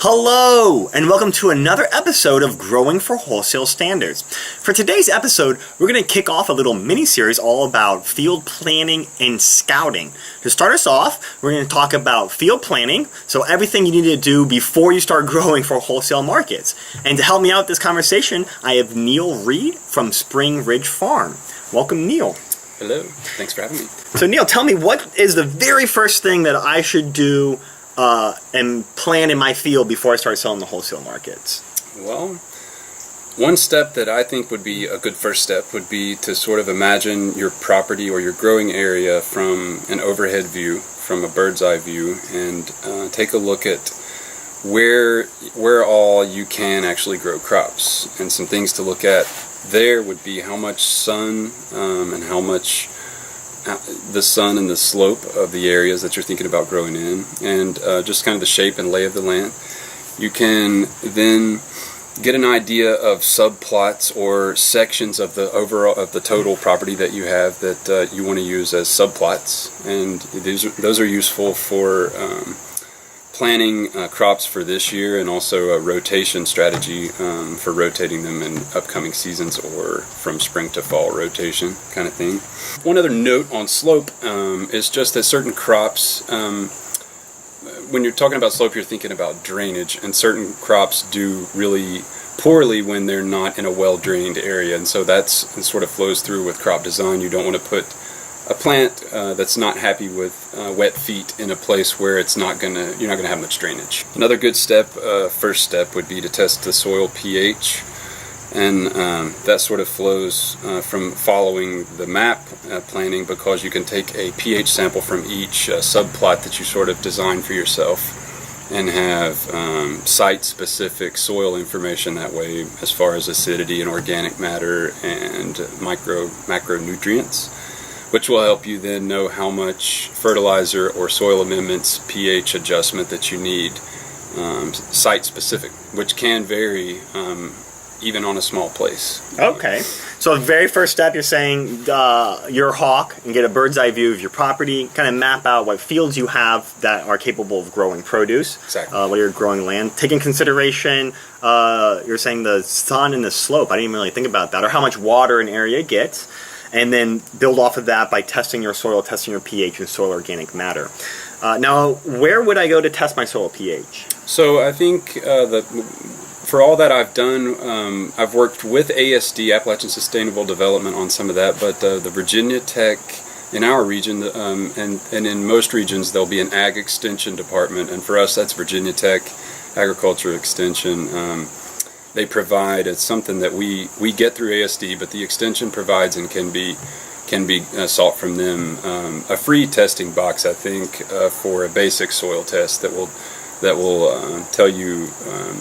Hello, and welcome to another episode of Growing for Wholesale Standards. For today's episode, we're going to kick off a little mini-series all about field planning and scouting. To start us off, we're going to talk about field planning, so everything you need to do before you start growing for wholesale markets. And to help me out with this conversation, I have Neil Reed from Spring Ridge Farm. Welcome, Neil. Hello, thanks for having me. So Neil, tell me, what is the very first thing that I should do and plan in my field before I start selling the wholesale markets? Well, one step that I think would be a good first step would be to sort of imagine your property or your growing area from an overhead view, from a bird's eye view, and take a look at where all you can actually grow crops. And some things to look at there would be how much sun and how much the sun and the slope of the areas that you're thinking about growing in, and just kind of the shape and lay of the land. You can then get an idea of subplots or sections of the total property that you have that you want to use as subplots, and those are useful for planning crops for this year, and also a rotation strategy for rotating them in upcoming seasons or from spring to fall rotation kind of thing. One other note on slope is just that certain crops, when you're talking about slope, you're thinking about drainage, and certain crops do really poorly when they're not in a well-drained area, and so it sort of flows through with crop design. You don't want to put a plant that's not happy with wet feet in a place where you're not going to have much drainage. Another good step, first step, would be to test the soil pH, and that sort of flows from following the map planning, because you can take a pH sample from each subplot that you sort of design for yourself and have site-specific soil information that way, as far as acidity and organic matter and macronutrients, which will help you then know how much fertilizer or soil amendments pH adjustment that you need, site-specific, which can vary even on a small place. Okay, so the very first step, you're saying you're a hawk and get a bird's eye view of your property, kind of map out what fields you have that are capable of growing produce. Exactly. What are your growing land? Take in consideration, you're saying the sun and the slope. I didn't even really think about that, or how much water an area gets. And then build off of that by testing your soil, testing your pH and soil organic matter. Now, where would I go to test my soil pH? So I think for all that I've done, I've worked with ASD, Appalachian Sustainable Development, on some of that, but the Virginia Tech in our region, and in most regions, there'll be an Ag Extension Department, and for us that's Virginia Tech Agriculture Extension. They provide, it's something that we get through ASD, but the extension provides and can be sought from them, a free testing box, I think, for a basic soil test that will tell you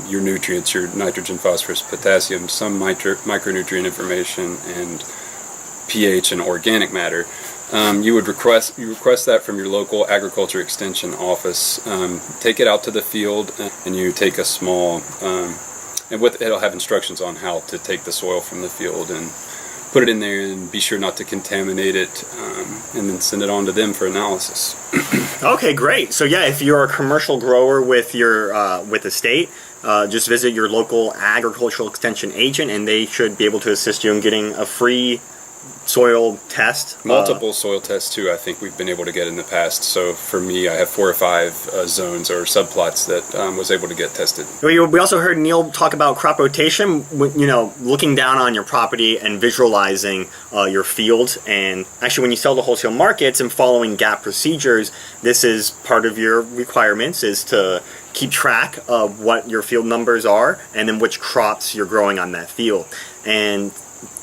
your nutrients, your nitrogen, phosphorus, potassium, some micronutrient information, and pH and organic matter. You request that from your local agriculture extension office. Take it out to the field, and you take a small and it'll have instructions on how to take the soil from the field and put it in there, and be sure not to contaminate it, and then send it on to them for analysis. Okay, great. So yeah, if you're a commercial grower with your with the state, just visit your local agricultural extension agent, and they should be able to assist you in getting a free soil test. Multiple soil tests too, I think we've been able to get in the past. So for me, I have 4 or 5 zones or subplots that was able to get tested. We also heard Neil talk about crop rotation, looking down on your property and visualizing your field. And actually, when you sell to wholesale markets and following GAP procedures, this is part of your requirements, is to keep track of what your field numbers are and then which crops you're growing on that field. And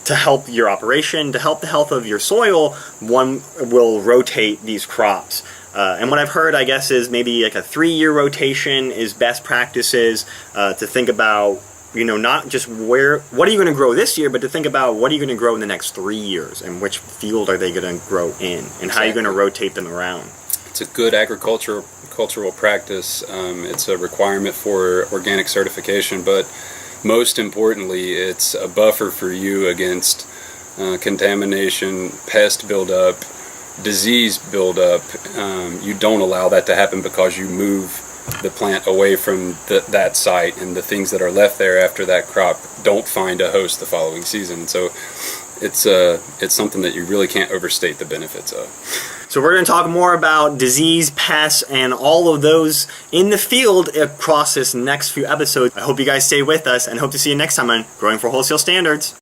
to help your operation, to help the health of your soil, one will rotate these crops. And what I've heard, I guess, is maybe like a 3-year rotation is best practices, to think about, not just what are you going to grow this year, but to think about what are you going to grow in the next 3 years, and which field are they going to grow in, and how are you going to rotate them around. It's a good agricultural practice. It's a requirement for organic certification, but most importantly, it's a buffer for you against contamination, pest buildup, disease buildup. You don't allow that to happen because you move the plant away from that site, and the things that are left there after that crop don't find a host the following season. So it's something that you really can't overstate the benefits of. So we're going to talk more about disease, pests, and all of those in the field across this next few episodes. I hope you guys stay with us and hope to see you next time on Growing for Wholesale Standards.